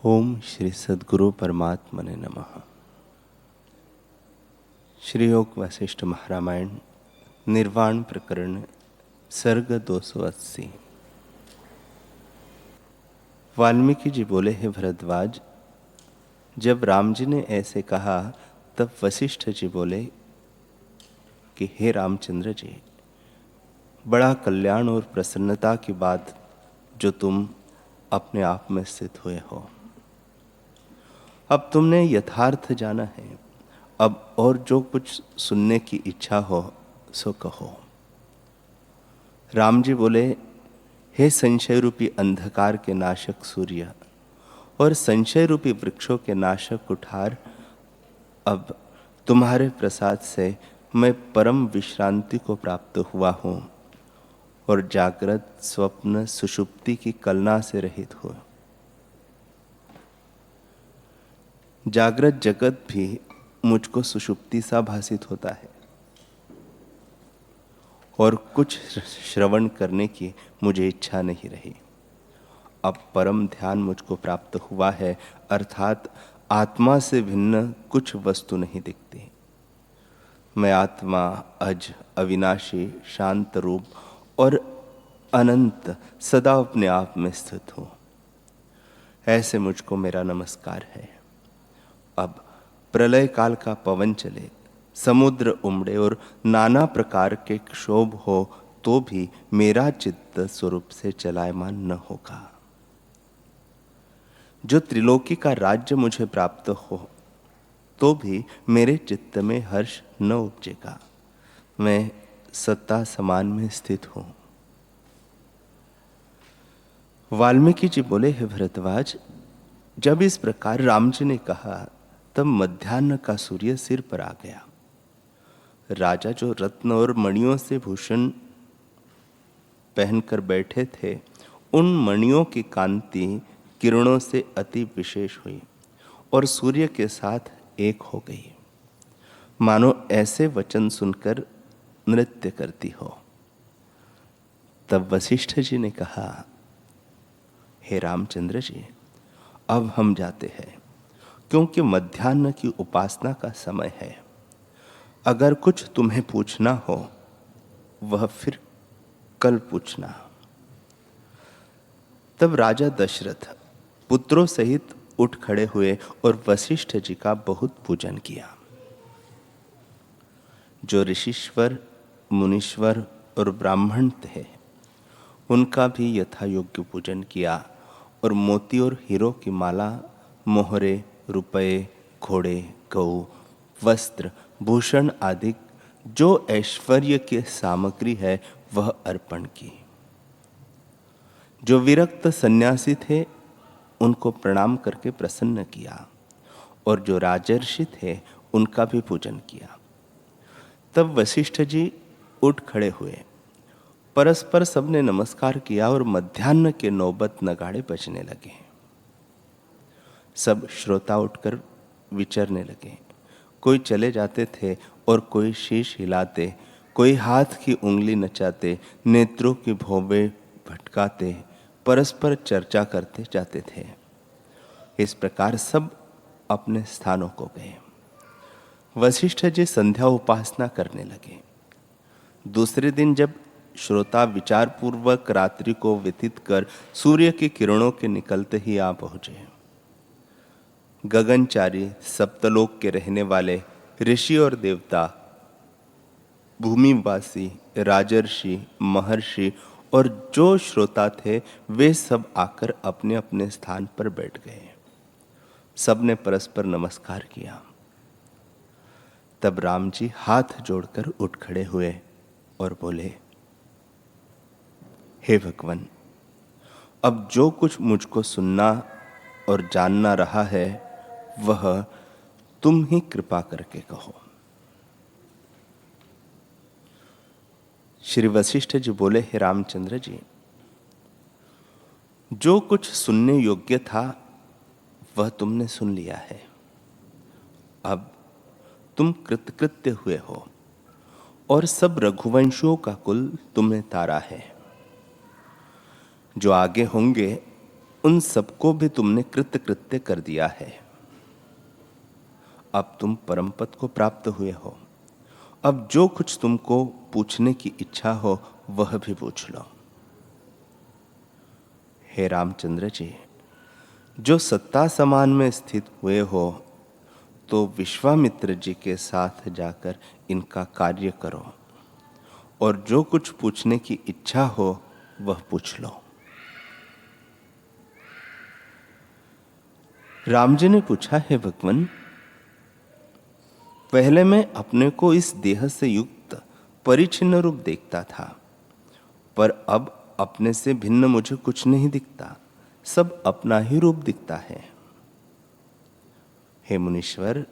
ओम श्री सद्गुरु परमात्मने नमः। श्री योग वशिष्ठ महारामायण निर्वाण प्रकरण सर्ग 280। वाल्मीकि जी बोले, हे भरद्वाज, जब राम जी ने ऐसे कहा तब वशिष्ठ जी बोले कि हे रामचंद्र जी, बड़ा कल्याण और प्रसन्नता की बात जो तुम अपने आप में स्थित हुए हो। अब तुमने यथार्थ जाना है। अब और जो कुछ सुनने की इच्छा हो सो कहो। राम जी बोले, हे संशय रूपी अंधकार के नाशक सूर्य और संशय रूपी वृक्षों के नाशक कुठार, अब तुम्हारे प्रसाद से मैं परम विश्रांति को प्राप्त हुआ हूँ और जागृत स्वप्न सुषुप्ति की कलना से रहित हुआ। जागृत जगत भी मुझको सुषुप्ति सा भासित होता है और कुछ श्रवण करने की मुझे इच्छा नहीं रही। अब परम ध्यान मुझको प्राप्त हुआ है, अर्थात आत्मा से भिन्न कुछ वस्तु नहीं दिखती। मैं आत्मा अज, अविनाशी, शांत रूप और अनंत सदा अपने आप में स्थित हूं। ऐसे मुझको मेरा नमस्कार है। अब प्रलय काल का पवन चले, समुद्र उमड़े और नाना प्रकार के क्षोभ हो तो भी मेरा चित्त स्वरूप से चलायमान न होगा। जो त्रिलोकी का राज्य मुझे प्राप्त हो तो भी मेरे चित्त में हर्ष न उपजेगा। मैं सत्ता समान में स्थित हूं। वाल्मीकि जी बोले, हे भरद्वाज, जब इस प्रकार राम जी ने कहा तब मध्याह्न का सूर्य सिर पर आ गया। राजा जो रत्न और मणियों से भूषण पहनकर बैठे थे, उन मणियों की कांति किरणों से अति विशेष हुई और सूर्य के साथ एक हो गई, मानो ऐसे वचन सुनकर नृत्य करती हो। तब वशिष्ठ जी ने कहा, हे रामचंद्र जी, अब हम जाते हैं, क्योंकि मध्याह्न की उपासना का समय है। अगर कुछ तुम्हें पूछना हो वह फिर कल पूछना। तब राजा दशरथ पुत्रों सहित उठ खड़े हुए और वशिष्ठ जी का बहुत पूजन किया। जो ऋषिश्वर, मुनीश्वर और ब्राह्मण थे उनका भी यथा योग्य पूजन किया और मोती और हीरो की माला, मोहरे, रुपये, घोड़े, गऊ, वस्त्र, भूषण आदि जो ऐश्वर्य की सामग्री है वह अर्पण की। जो विरक्त सन्यासी थे उनको प्रणाम करके प्रसन्न किया और जो राजर्षि थे उनका भी पूजन किया। तब वशिष्ठ जी उठ खड़े हुए, परस्पर सबने नमस्कार किया और मध्याह्न के नौबत नगाड़े बजने लगे। सब श्रोता उठकर विचरने लगे। कोई चले जाते थे और कोई शीश हिलाते, कोई हाथ की उंगली नचाते, नेत्रों की भौवें भटकाते परस्पर चर्चा करते जाते थे। इस प्रकार सब अपने स्थानों को गए। वशिष्ठ जी संध्या उपासना करने लगे। दूसरे दिन जब श्रोता विचार पूर्वक रात्रि को व्यतीत कर सूर्य की किरणों के निकलते ही आ पहुंचे, गगनचारी, सप्तलोक के रहने वाले ऋषि और देवता, भूमिवासी, राजर्षि, महर्षि और जो श्रोता थे वे सब आकर अपने अपने स्थान पर बैठ गए। सबने परस्पर नमस्कार किया। तब राम जी हाथ जोड़कर उठ खड़े हुए और बोले, हे भगवान, अब जो कुछ मुझको सुनना और जानना रहा है वह तुम ही कृपा करके कहो। श्री वशिष्ठ जी बोले, हे रामचंद्र जी, जो कुछ सुनने योग्य था वह तुमने सुन लिया है। अब तुम कृतकृत्य हुए हो और सब रघुवंशियों का कुल तुमने तारा है। जो आगे होंगे उन सबको भी तुमने कृत्य कर दिया है। अब तुम परम पद को प्राप्त हुए हो। अब जो कुछ तुमको पूछने की इच्छा हो वह भी पूछ लो। हे रामचंद्र जी, जो सत्ता समान में स्थित हुए हो, तो विश्वामित्र जी के साथ जाकर इनका कार्य करो और जो कुछ पूछने की इच्छा हो वह पूछ लो। राम जी ने पूछा, है भगवान, पहले मैं अपने को इस देह से युक्त परिच्छिन्न रूप देखता था, पर अब अपने से भिन्न मुझे कुछ नहीं दिखता, सब अपना ही रूप दिखता है। हे मुनीश्वर,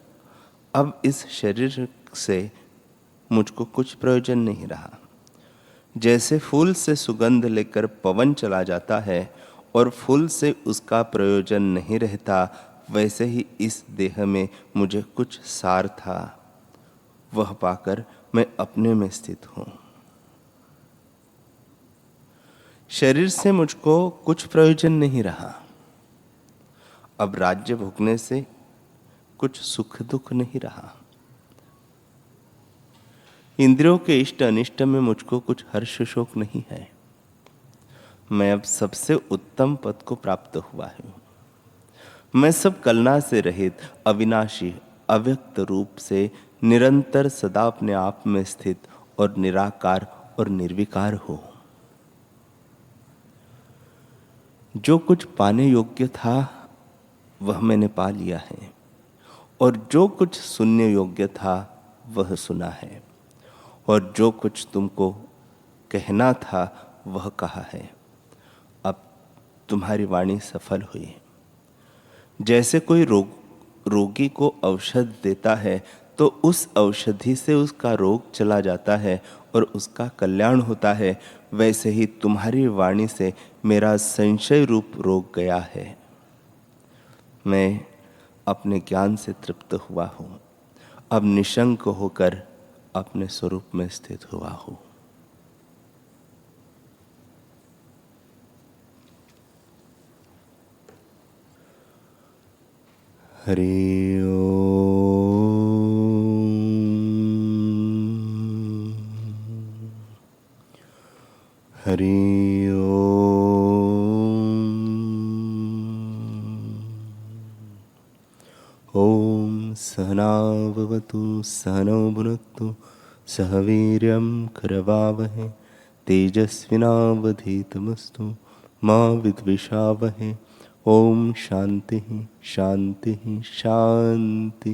अब इस शरीर से मुझको कुछ प्रयोजन नहीं रहा। जैसे फूल से सुगंध लेकर पवन चला जाता है और फूल से उसका प्रयोजन नहीं रहता, वैसे ही इस देह में मुझे कुछ सार था, वह पाकर मैं अपने में स्थित हूं। शरीर से मुझको कुछ प्रयोजन नहीं रहा। अब राज्य भोगने से कुछ सुख दुख नहीं रहा। इंद्रियों के इष्ट अनिष्ट में मुझको कुछ हर्ष शोक नहीं है। मैं अब सबसे उत्तम पद को प्राप्त हुआ हूं। मैं सब कलना से रहित अविनाशी अव्यक्त रूप से निरंतर सदा अपने आप में स्थित और निराकार और निर्विकार हूं। जो कुछ पाने योग्य था वह मैंने पा लिया है, और जो कुछ सुनने योग्य था वह सुना है, और जो कुछ तुमको कहना था वह कहा है। अब तुम्हारी वाणी सफल हुई। जैसे कोई रोगी को औषध देता है तो उस औषधि से उसका रोग चला जाता है और उसका कल्याण होता है, वैसे ही तुम्हारी वाणी से मेरा संशय रूप रोग गया है। मैं अपने ज्ञान से तृप्त हुआ हूँ। अब निशंक होकर अपने स्वरूप में स्थित हुआ हूँ। हरि ओम। हरि ओम। ओम सहना भवतु सहनौ भुनक्तु सह वीर्यं करवावहै तेजस्विनावधीतमस्तु मा विद्विषावहै। ओम शांति शांति शांति।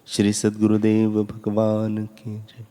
श्री सद्गुरुदेव भगवान की जय।